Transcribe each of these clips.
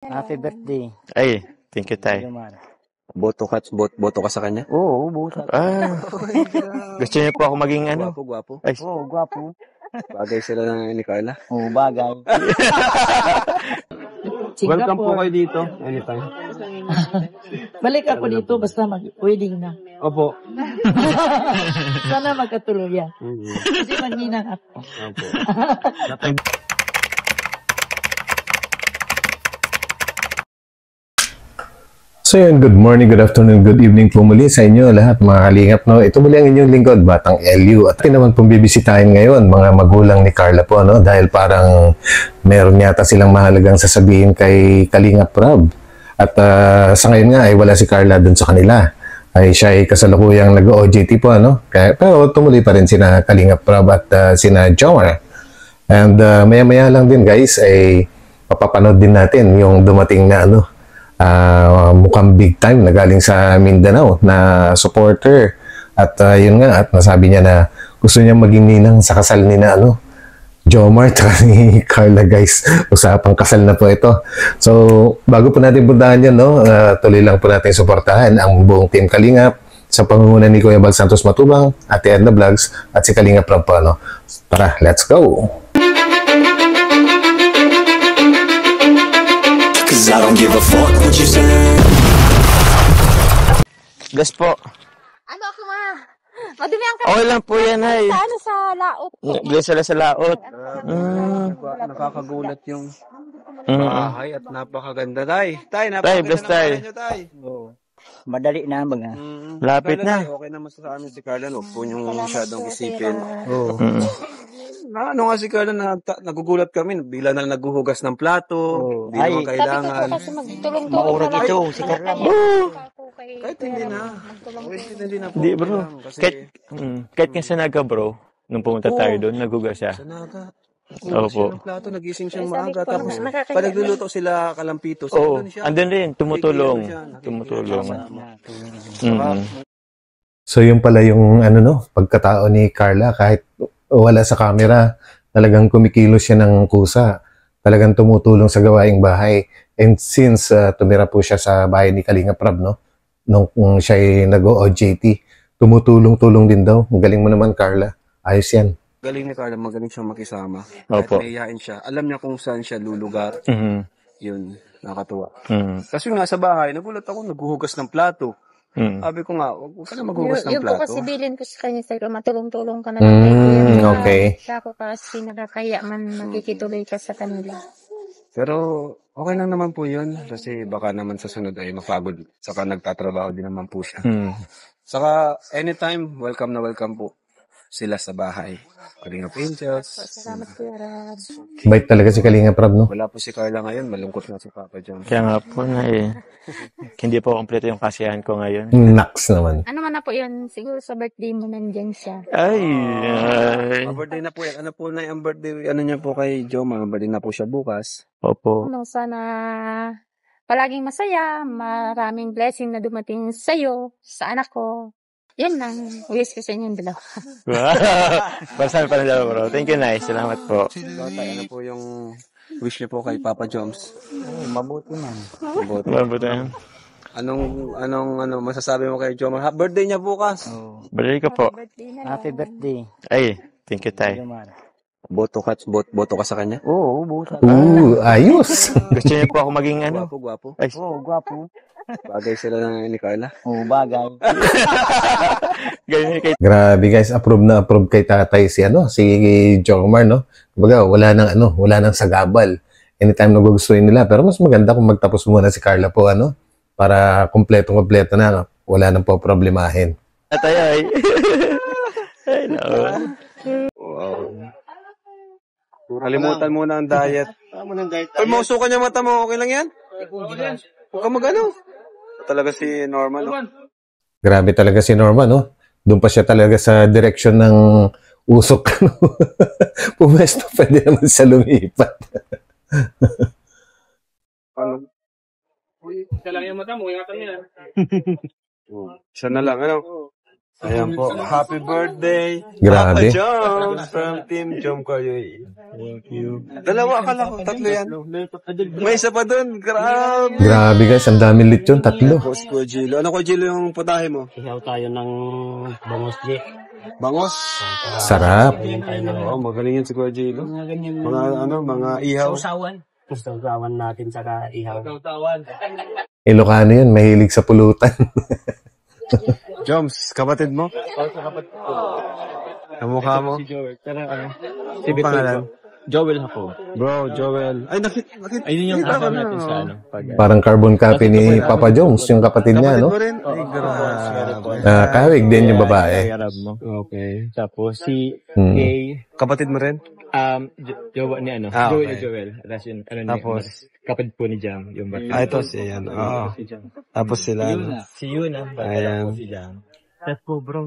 Happy birthday. Ay, thank you, Tay. Boto ka sa kanya? Oo, boto. Gusto niyo po ako maging ano? Gwapo. Ay, Oo, gwapo. Bagay sila ni Carla. Oo, bagay. Welcome po kayo dito. Anytime. Balik ako dito basta mag-wedding na. Opo. Sana magkatuluyan. Kasi magninang ako. Opo. So yun, good morning, good afternoon, good evening po muli sa inyo lahat mga kalingap. No? Ito muli ang inyong lingkod, Batang LU. At ito naman pong bibisitahin ngayon, mga magulang ni Carla po, no? Dahil parang meron yata silang mahalagang sasabihin kay Kalingap Rob. At sa ngayon nga ay wala si Carla dun sa kanila. Ay siya ay kasalukuyang nag-OJT po, ano? Pero tumuloy pa rin sina Kalingap Rob at sina Jomar. And maya-maya lang din guys, ay papapanood din natin yung dumating na ano, mukhang big time na galing sa Mindanao na supporter at yun nga at nasabi niya na gusto niya maging ninang sa kasal ni na ano Jomar at ni Carla guys. Usapang kasal na po ito. So bago po natin puntahan yan, no, tuloy lang po natin suportahan ang buong team Kalingap sa pangunguna ni Kuya Bal Santos Matubang, Ate Edna Vlogs at si Kalingap Rob po, no? Tara, let's go! I don't give a fuck what you say. gas po. Ano ako madumi ang Okay lang po yan, ay. sa ano sa laot. Bless sila sa laot. Nakakagulat yung bahay at napakaganda. Tay, Tay, bless tay. Oo. Madali na mga. Lapit na. Okay naman sa amin si Carla. Huwag po niyong masyadong isipin. Oo. Ano nga si Carla, nagugulat kami. Bigla na naghuhugas ng plato. Hindi naman Sabi ko kailangan. po kasi magtulong-tulong Maurag na lang. ito, si Carla. Kahit hindi na. Hindi na po. Hindi bro. kailangan. Kasi Kahit nga sa Naga bro, nung pumunta tayo doon, nagugas siya. sa Naga. Opo. Ng plato, nagising siyang Sabi maaga. ko, Tapos, nakakahiya pag nagluluto sila kalampito, Oo, andun siya. andun rin, tumutulong. Tumutulong. So yun pala yung ano no, pagkatao ni Carla kahit wala sa camera, talagang kumikilos siya ng kusa. Talagang tumutulong sa gawaing bahay. And since tumira po siya sa bahay ni Kalingap Rob, no, nung siya ay nag-OJT, tumutulong-tulong din daw. Ang galing mo naman, Carla. Ayos yan. Galing ni Carla, magaling siyang makisama. Kahit Opo. mahihain siya, alam niya kung saan siya lulugar. Mhm. Yun, nakatuwa. Mhm. Kasi nga sa bahay, nagulat ako, naghuhugas ng plato. Mhm. Sabi ko nga, huwag ka na maghugas ng Yung po plato. kasi bilin ko sa kanya sa matulong-tulong ka na lang kay Kuya. Okay. Siya ko kasi nakakaya man makikituloy ka sa kanila. Pero okay lang naman po yun. Kasi baka naman sa sunod ay mapagod. Saka nagtatrabaho din naman po siya. Mhm. Saka anytime, welcome na welcome po sila sa bahay. Kalingap Angels. Salamat Kuya Rab. Bait talaga si Kalingap Rob, no? Wala po si Carla ngayon, malungkot na si Papa John. Kaya nga po na eh. Hindi po kompleto yung kasiyahan ko ngayon. Naks naman. Ano man na po yun, siguro sa birthday mo nandyan siya. Ay. Birthday na po yan. Ano po na yung birthday? Ano niya po kay Joe? Birthday na po siya bukas. Opo. Ano, sana palaging masaya, maraming blessing na dumating sa'yo, sa anak ko. Yan lang, wish ko sa inyong dalawa. Para sa amin pa na bro. Thank you, nice. Salamat po. So, tayo, ano po yung wish niyo po kay Papa Joms? Mabuti man. Mabuti yan. Anong masasabi mo kay Joe? Birthday niya bukas. Oo. Balik ka po. Birthday na lang. Happy birthday. Ay, thank you, Tay. Boto ka sa kanya? Oo, boto. Ayos! Gusto niyo po ako maging ano? Gwapo. Ay, Oo, gwapo. Bagay sila ni Carla. Oo, bagay. ganyan kay Grabe guys, approve na approve kay tatay si ano, si Jomar, no? Kumbaga, wala nang sagabal. Anytime na gugustuhin nila, pero mas maganda kung magtapos muna si Carla po, ano? Para kompleto na, no? Wala nang po problemahin. Tay ay. Ay, no. Wow. Kalimutan mo na ang diet. Ay, mausukan niya mata mo. Okay lang yan? Huwag ka mag-ano. Talaga si Norman. No? Grabe talaga si Norma, no? Doon pa siya talaga sa direction ng usok. No? Pumesto, pwede naman sa lumipat. Ano? Isa lang yung mata mo, ingatan mo yan. Siya na lang, ano? Ayan po. Happy birthday. Grabe. Papa Joms from Team Jom kayo. Thank you. Dalawa, akala ko. Tatlo yan. May isa pa dun. Grabe. Grabe guys, ang dami lechon, 3. Boss ko, Gilo. Ano ko, Gilo, yung putahe mo? Ihaw tayo ng bangos, G. Bangos. Sarap. Oo, magaling yan si Kuya Gilo. Mga ihaw. Sausawan natin saka ihaw. Ilocano yun, mahilig sa pulutan. Joms, kapatid mo? Oo, kapatid ko. Kamukha mo? Si Joel. Pero Si pangalan? Joel ako. Bro, Joel. Ay, Ayun yung nakita ko kasama na. natin sa ano. Parang carbon copy ni Papa Jones, yung kapatid niya, Kapatid no? mo rin? Ay, grabe. Kahawig din yung babae. Arab mo. Okay. Tapos si Hmm. Kay, Kapatid mo rin? Jowa ni ano, Ah, Joel okay. ni Joel. Tapos yun, ano Tapos? kapatid po ni Jam, yung bata. Ah, ito si yan. Oo. Si Jam. Tapos sila. Si Yuna, bata Ayan. po si Jam. Tapos po bro,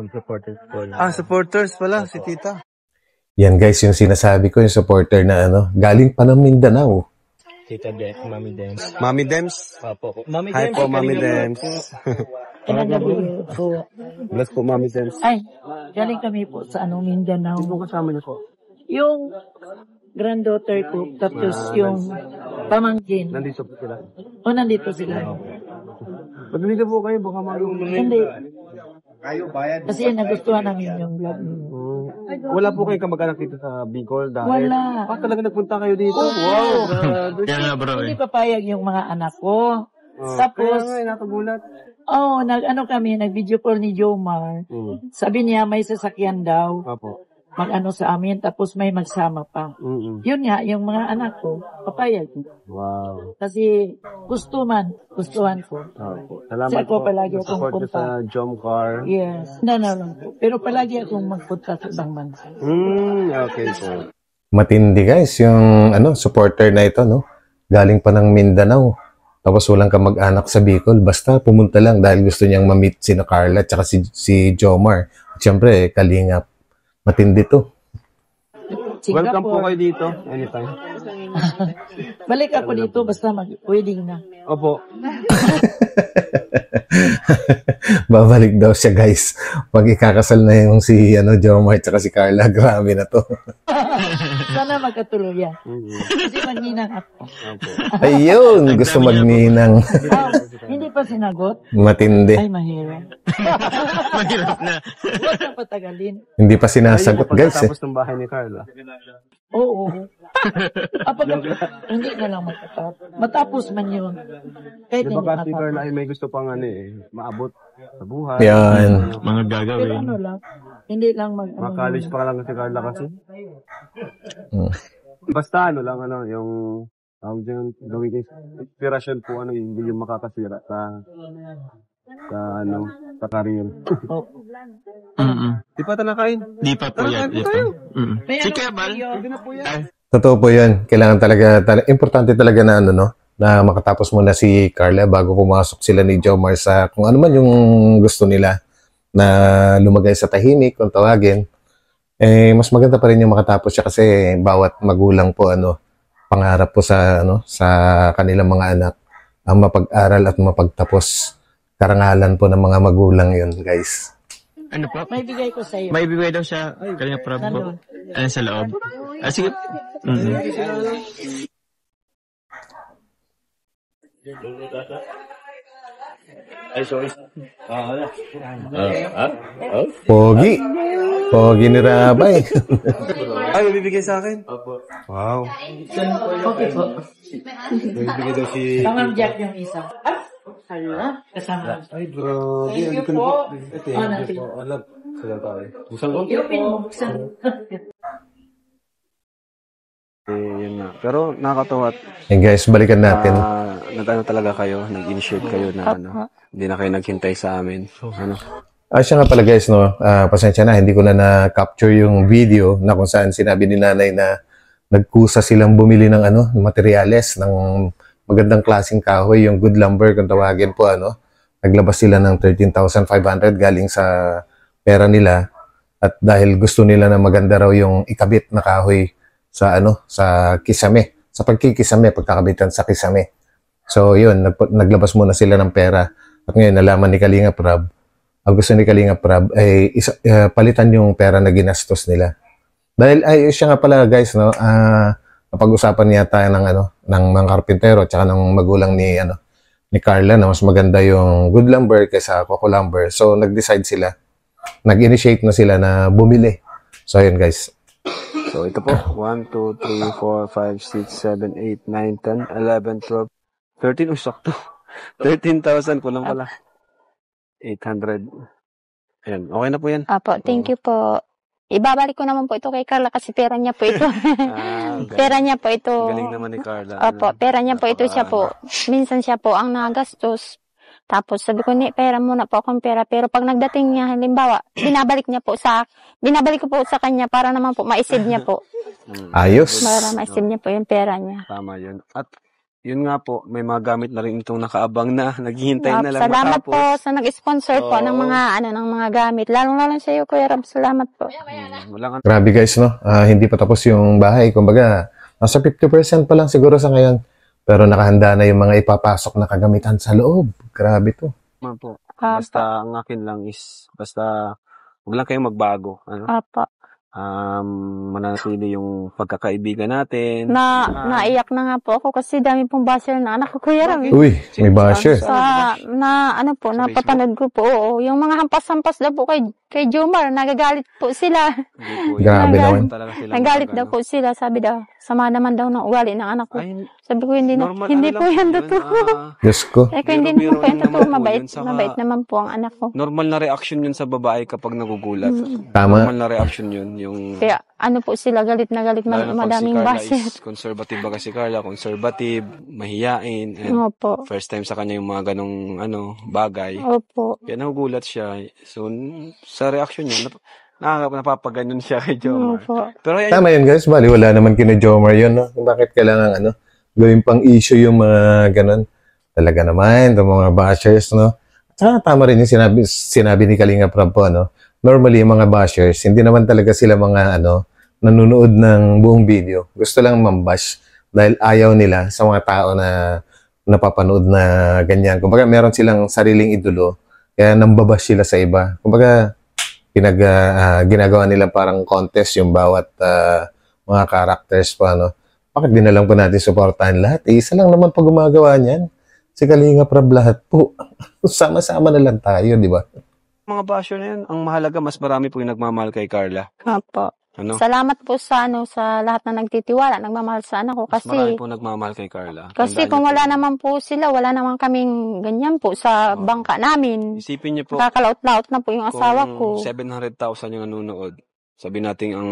supporters po na. Supporters pala, si tita. Yan guys, yung sinasabi ko, yung supporter na ano, galing pa ng Mindanao. Tita Dex, Mami Dems. Mami Dems. Papo. Mami Hi Dems. po, Mami Dems. Kinagabi po. Bless po, Mami Dems. Ay, galing kami po sa Mindanao. Kasama niyo po. Yung granddaughter ko, tapos yung pamangkin. Nandito po sila. O, nandito sila. Pag nandito po kayo, baka marunong. Hindi. Kasi nagustuhan namin yung vlog niyo. Wala po kayo kamag-anak dito sa Bicol dahil... Wala. Talaga nagpunta kayo dito? Wow! Grabe. Kaya nga bro Hindi papayag yung mga anak ko. Tapos, nakagulat. nag-ano kami, nag-video call ni Jomar. Sabi niya, may sasakyan daw. Apo. Mag-ano sa amin, tapos may magsama pa. Yun nga, yung mga anak ko, papayag. Wow. Kasi gustuhan ko. Apo. Kasi Salamat ako po. palagi akong Support niyo punta. sa Jomcar. Yes. Na lang po. Pero palagi akong magpunta sa ibang bansa. Okay po. Matindi guys, yung ano, supporter na ito, no? Galing pa ng Mindanao. Tapos walang kamag-anak sa Bicol. Basta pumunta lang dahil gusto niyang ma-meet si Carla at saka si Jomar. At syempre, Kalingap. Matindi to. Welcome po kayo dito. Anytime. Balik ako dito basta mag-wedding na. Opo. Babalik daw siya guys. Pag ikakasal na yung si Jomar at saka si Carla. Grabe na to. Sana magkatuluyan. Kasi magninang ako. Ayun, gusto magninang. Hindi pa sinagot? Matindi. Ay, mahirap. Mahirap na. Huwag na patagalin. Hindi pa sinasagot guys eh. Pagkatapos ng bahay ni Carla. Oo. Hindi na lang matapos. Matapos man yun. Kahit Di hindi ba kasi matapos. Carla ay may gusto pang maabot sa buhay. Yan. Mga Pero gagawin. ano lang, hindi lang College pa lang si Carla kasi. Basta yung gawin kayo inspiration po hindi yung makakasira sa career. Di pa tanakain? Di pa po yan. Di pa. Si Kebal. Totoo po yan. Kailangan talaga, importante talaga na na makatapos muna si Carla bago pumasok sila ni Jomar sa kung ano man yung gusto nila na lumagay sa tahimik kung tawagin. Mas maganda pa rin yung makatapos siya kasi bawat magulang po pangarap po sa kanilang mga anak ang mapag-aral at mapagtapos. Karangalan po ng mga magulang yun, guys. Ano po? May bigay ko sa iyo. May bibigay daw siya. Kanya prab po. Nandun. Ano sa loob? Sige. Pogi. Pogi ni Rabay. Ay, may bibigay sa akin? Wow. Okay po. May bibigay daw si... Tamang Jack yung isa. Hala, kasama. Ay, bro. Thank you po. Ito natin. Alam. Sila tayo. Ilupin mo. Buksan. Yun nga. Pero nakakatawa. Guys, balikan natin. Nag-ano talaga kayo, nag-initiate kayo na hindi na kayo naghintay sa amin. Siya nga pala guys, pasensya na, hindi ko na na-capture yung video na kung saan sinabi ni nanay na nagkusa silang bumili ng materyales, ng magandang klaseng kahoy, yung good lumber kung tawagin po, naglabas sila ng 13,500 galing sa pera nila at dahil gusto nila na maganda raw yung ikabit na kahoy sa sa kisame, sa pagkikisame, pagkakabitan sa kisame. So yun, naglabas muna sila ng pera at ngayon nalaman ni Kalinga Prab ang gusto ni Kalinga Prab ay palitan yung pera na ginastos nila. Dahil ay siya nga pala guys, no, napag-usapan niya tayo ng mga karpintero at ng magulang ni Carla na mas maganda yung Good Lumber kaysa Coco Lumber. So nag-decide sila, nag-initiate na sila na bumili. So ayun guys. So ito po, 1, 2, 3, 4, 5, 6, 7, 8, 9, 10, 11, 12, 13, sakto. 13,000, kulang pala. 800. Ayan, okay na po yan. Apo, thank you po. Ibabalik ko naman po ito kay Carla kasi pera niya po ito. Pera niya po ito. Galing naman ni Carla. Opo, pera niya po ito siya po. Minsan siya po ang nagastos. Tapos sabi ko, pera muna po akong pera. Pero pag nagdating niya, halimbawa, binabalik ko po sa kanya para naman po maisib niya po. Ayos. Para maisib niya po yung pera niya. Tama yun. At yun nga po, may mga gamit na rin itong nakaabang na, naghihintay na lang Salamat matapos. po sa nag-sponsor po ng mga ng mga gamit. Lalong-lalong sa iyo, Kuya Rob. Salamat po. Walang Grabe guys, no? Hindi pa tapos yung bahay. Kumbaga, nasa 50% pa lang siguro sa ngayon. Pero nakahanda na yung mga ipapasok na kagamitan sa loob. Grabe to. naman po. Basta ang akin lang is, basta huwag lang kayong magbago. Apo. Manatili yung pagkakaibigan natin. Naiyak na nga po ako kasi dami pong basher na anak ko, Kuya Rob. Uy, may basher. Napapanood ko po. Oo, yung mga hampas-hampas daw po kay Jomar, nagagalit po sila. Grabe naman. Nagalit daw po sila, sabi daw, sama naman daw ng ugali ng anak ko. Sabi ko, hindi po yan totoo. Diyos ko. Eh, kung hindi naman po yan totoo, mabait naman po ang anak ko. Normal na reaction yun sa babae kapag nagugulat. Tama. Normal na reaction yun. Kaya ano po sila, galit na galit, madaming basher. Conservative ba kasi Carla? Conservative, mahiyain. Opo. First time sa kanya yung mga ganong bagay. Opo. Kaya nagugulat siya. So, sa reaction niya, napapaganyan siya kay Jomar. Opo. Pero Tama yun guys, bali wala naman kina Jomar yun, no? Bakit kailangan gawin pang issue yung mga ganon. Talaga naman, yung mga bashers, no? Tama rin yung sinabi ni Kalinga Prab po, no? Normally, yung mga bashers, hindi naman talaga sila mga nanonood ng buong video. Gusto lang mambash dahil ayaw nila sa mga tao na napapanood na ganyan. Kumbaga, meron silang sariling idolo, kaya nambabash sila sa iba. Kumbaga, ginagawa nila parang contest yung bawat mga characters pa, no? Bakit di na lang po natin supportahan lahat? Isa lang naman pag gumagawa niyan. Si Kalinga Prab lahat po. Sama-sama na lang tayo, di ba? Mga basher na yun, ang mahalaga, mas marami po yung nagmamahal kay Carla. Opo. Salamat po sa lahat na nagtitiwala, nagmamahal sa anak ko kasi marami po nagmamahal kay Carla. Kasi kung wala naman po sila, wala naman kaming ganyan po sa bangka namin. Isipin niyo po, kakalaot-laot na po yung asawa ko. kung 700,000 yung nanonood, sabi natin ang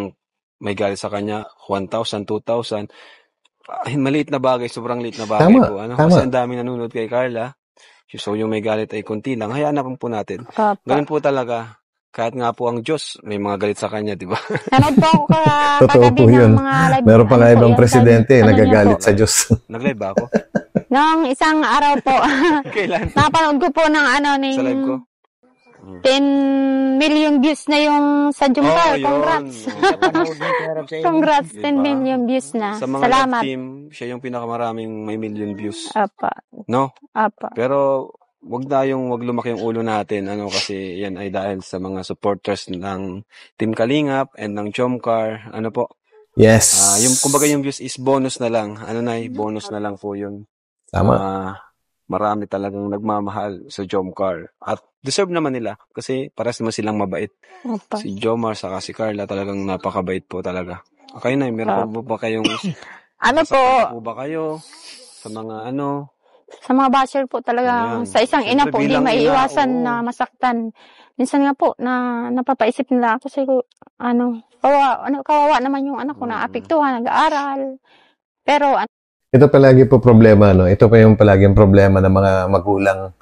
may galit sa kanya, 1,000, 2,000, maliit na bagay, sobrang liit na bagay po. Kasi ang dami nanonood kay Carla. So yung may galit ay konti lang. Hayaan na po natin. Ganun po talaga. Kahit nga po ang Diyos, may mga galit sa kanya, di ba? Nanood po ako Totoo po yun. mga live. Meron pa nga ibang presidente, nagagalit sa Diyos. Nag-live ba ako? Nung isang araw po, Kailan? napanood ko po ng Sa live ko? 10 million views na yung sa Jumcar. Congrats. Congrats, 10 million views na. Sa mga Salamat. team, siya yung pinakamaraming may million views. Apa. No? Apa. Pero wag lumaki yung ulo natin kasi yan ay dahil sa mga supporters ng Team Kalingap and ng Jomcar. Po? Yes. Kumbaga yung views is bonus na lang. Bonus na lang po yun. Tama. Marami talagang nagmamahal sa Jomcar. At deserve naman nila kasi pares naman silang mabait. Apa. Si Jomar saka si Carla talagang napakabait po talaga. Okay na, meron po ba kayong po ba kayo sa mga Sa mga basher po talaga, sa isang ina po, hindi maiiwasan na masaktan. Minsan nga po, napapaisip nila ako siguro, kawawa naman yung anak ko na apektuhan, nag-aaral. Pero, ito palagi po problema, no? Ito pa yung palaging problema ng mga magulang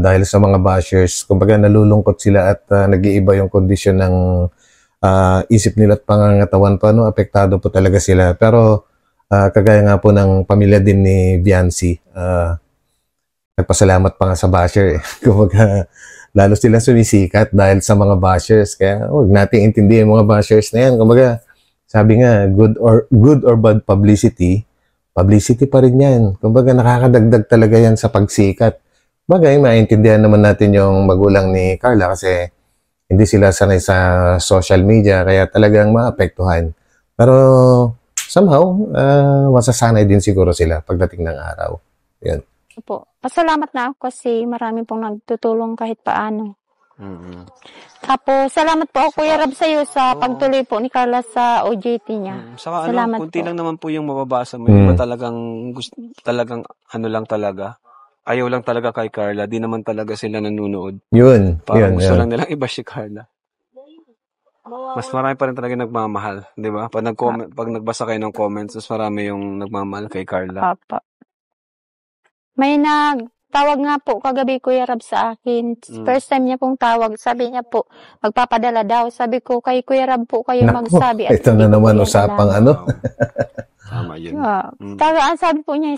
dahil sa mga bashers. Kumbaga, nalulungkot sila at nag-iiba yung kondisyon ng isip nila at pangangatawan pa, no? Apektado po talaga sila. Pero, kagaya nga po ng pamilya din ni Biancy, nagpasalamat pa nga sa basher. Kumbaga, lalo sila sumisikat dahil sa mga bashers. Kaya huwag natin intindihin mga bashers na yan. Kumbaga, sabi nga, good or bad publicity pa rin yan. Kumbaga, nakakadagdag talaga yan sa pagsikat. Bagay, maintindihan naman natin yung magulang ni Carla kasi hindi sila sanay sa social media kaya talagang maapektuhan. Pero somehow, masasanay din siguro sila pagdating ng araw. Yan. Po. Pasalamat na ako kasi marami pong nagtutulong kahit paano. Tapos, salamat po ako, Kuya Rab, sa iyo sa pagtuloy po ni Carla sa OJT niya. Saka Salamat kunti po. lang naman po yung mababasa mo. Yung iba talagang ano lang talaga. Ayaw lang talaga kay Carla. Di naman talaga sila nanonood. Yun. Parang gusto yun. lang nilang iba si Carla. Mas marami pa rin talaga nagmamahal. Di ba? Pag nagbasa kayo ng comments, mas marami yung nagmamahal kay Carla. Papa. May nagtawag nga po kagabi, Kuya Rab, sa akin. First time niya pong tawag. Sabi niya po, magpapadala daw. Sabi ko, kay Kuya Rab po kayo magsabi. At Ito hindi na ko naman po yan usapang alam. ano. Tama yun. Ang sabi po niya,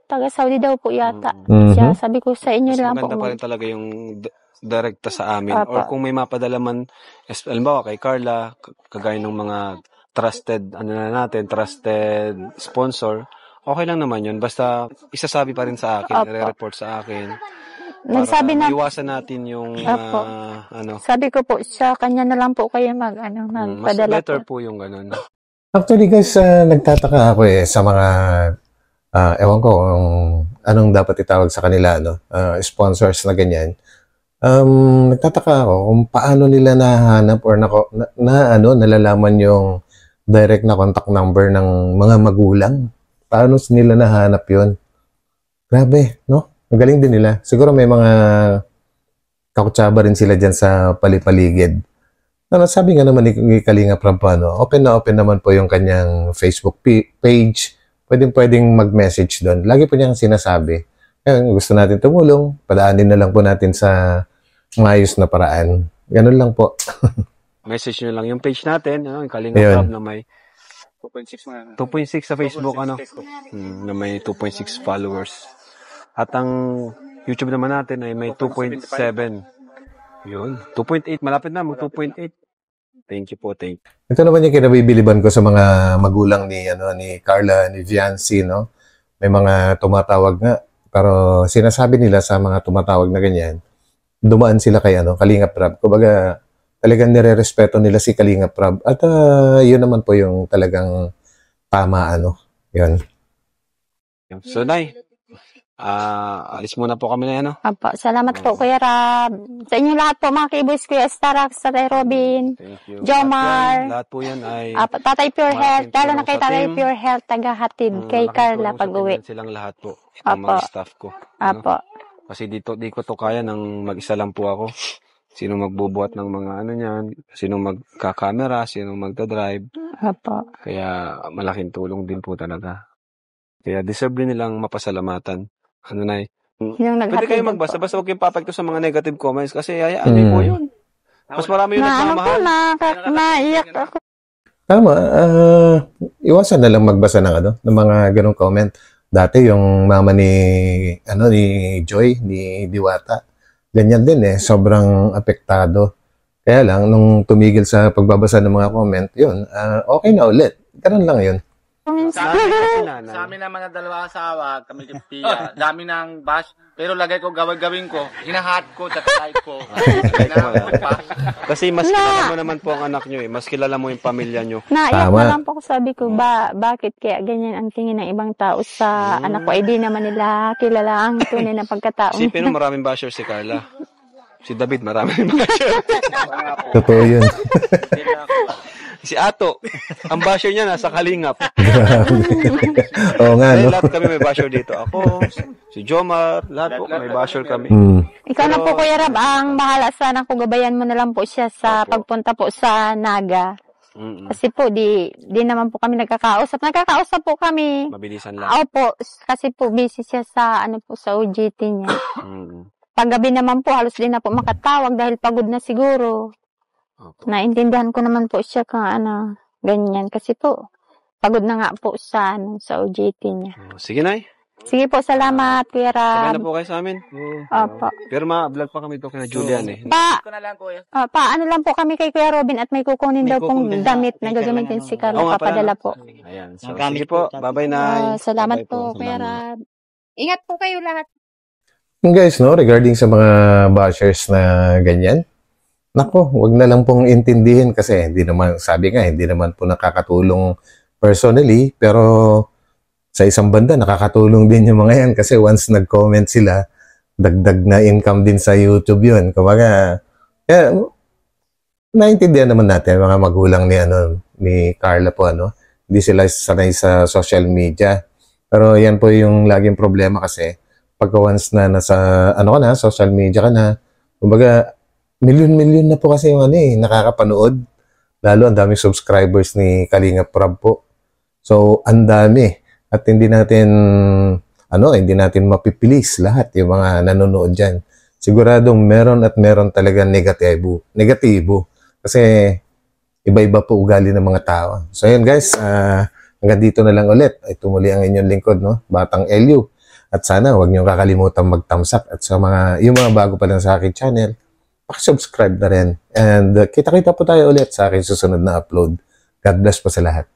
taga Saudi daw po yata. Siya, sabi ko sa inyo Mas lang po. maganda pa rin talaga yung direkta sa amin. Papa. Or kung may mapadala man, halimbawa kay Carla, kagaya ng mga trusted sponsor, okay lang naman yun. Basta isasabi pa rin sa akin, Opo. i-report sa akin. Nagsabi na, Iwasan natin yung Opo. sabi ko po, sa kanya na lang po kayo mas magpadala better po. po yung ganun. Actually guys, nagtataka ako sa mga, ewan ko kung anong dapat itawag sa kanila, sponsors na ganyan. Nagtataka ako kung paano nila nahanap or nalalaman yung direct na contact number ng mga magulang. Paano nila nahanap yun? Grabe, no? Ang galing din nila. Siguro may mga kakutsaba rin sila dyan sa palipaligid. Sabi nga naman ni Kalinga Prab, open na open naman po yung kanyang Facebook page. Pwedeng mag-message doon. Lagi po niyang sinasabi. Kaya gusto natin tumulong, padaanin na lang po natin sa maayos na paraan. Ganun lang po. Message nyo lang yung page natin, yung Kalinga Ayun. Prab na may 2.6 sa Facebook, na may 2.6 followers. At ang YouTube naman natin ay may 2.7. Yun, 2.8. Malapit na, mag 2.8. Thank you po, thank you. Ito naman yung kinabibiliban ko sa mga magulang ni Carla, ni Viancy, no? May mga tumatawag nga, pero sinasabi nila sa mga tumatawag na ganyan, dumaan sila kay Kalinga Prab. Kumbaga, talagang nire-respeto nila si Kalinga Prab. At yun naman po yung talagang tama, yun. So, Nay, alis muna po kami na yan, Apo, salamat po, Kuya Rab. Sa inyo lahat po, mga keyboys, Kuya Starax, Tatay Robin, Thank you. Jomar, Lahat po yan ay Tatay Pure Health, malaking lalo na tulong kay sa Tatay team. Pure Health, taga-hatid kay malaking Carla tulong sa pag-uwi. team silang lahat po. Itong Apo. mga staff ko. Apo, Kasi di ko to kaya nang mag-isa lang po ako. Sino magbubuhat ng mga niyan, sino magka-camera, sino magda-drive. apo. Kaya malaking tulong din po talaga. Kaya deserve din nilang mapasalamatan. Nay? Yung Pwede naghatid kayo po. magbasa, basta huwag kayong papekto sa mga negative comments kasi hayaan niyo po yun. Mas marami yung nagmamahal. Naiyak ako. Tama, iwasan na lang magbasa ng mga ganong comment. Dati yung mama ni Joy, ni Diwata, ganyan din sobrang apektado. Kaya lang, nung tumigil sa pagbabasa ng mga comment, yun, okay na ulit. Ganun lang yun. Sa amin naman na dalawa asawa, kami ni Pia, dami ng bash, pero lagay ko gawin ko, hinahat ko, tatay ko. Kasi mas kilala mo naman po ang anak nyo mas kilala mo yung pamilya nyo. Naiyak Tama. na lang po ako, sabi ko, bakit kaya ganyan ang tingin ng ibang tao sa anak ko? Ay di naman nila kilala ang tunay na pagkatao. Isipin mo maraming basher si Carla. Si David maraming basher. Totoo yun. Si Ato, ang basher niya nasa Kalingap. Oo nga, Dahil no? lahat kami may basher dito. Ako, si Jomar, lahat po may basher kami. Ikaw na po, Kuya Rab, ang bahala sana kung gabayan mo na lang po siya sa pagpunta po sa Naga. Kasi po, di naman po kami nagkakausap. Nagkakausap po kami. Mabilisan lang. Opo, kasi po busy siya sa sa OJT niya. Paggabi naman po, halos din na po makatawag dahil pagod na siguro. Naintindihan ko naman po siya kung ganyan. Kasi po, pagod na nga po sa OJT niya. Sige, Nay. Sige po, salamat, Kuya Sabay Rab. na po kayo sa amin. Opo. Pero vlog pa kami ito kina Julian Paano lang po kami kay Kuya Robin at may kukunin daw pong kukunin damit na picture gagamitin lang si Oo Carla. nga pala, Papadala po. Ayan. So, Nagamit sige po. po. Bye-bye, Nay. Salamat Bye-bye po, Kuya Salamat. Rab. Ingat po kayo lahat. Guys, no, regarding sa mga bashers na ganyan, nako, wag na lang pong intindihin kasi hindi naman, sabi nga, hindi naman po nakakatulong personally, pero sa isang banda, nakakatulong din yung mga yan kasi once nag-comment sila, dagdag na income din sa YouTube yun. Kumbaga, kaya, naintindihan naman natin, mga magulang ni Carla po, hindi sila sanay sa social media. Pero yan po yung laging problema kasi, pagka once na nasa, social media ka na, kumbaga, milyon-milyon na po kasi yung nakakapanood. Lalo, ang daming subscribers ni Kalingap Prab po. So, ang dami. At hindi natin mapipilis lahat yung mga nanonood dyan. Siguradong meron at meron talaga negatibo. Kasi, iba-iba po ugali ng mga tao. So, yun guys, hanggang dito na lang ulit. Ito muli ang inyong lingkod, Batang Elyu. At sana, huwag niyong kakalimutan mag-thumbs up. At sa yung mga bago pa lang sa aking channel, subscribe na rin. And kita-kita po tayo ulit sa aking susunod na upload. God bless po sa lahat.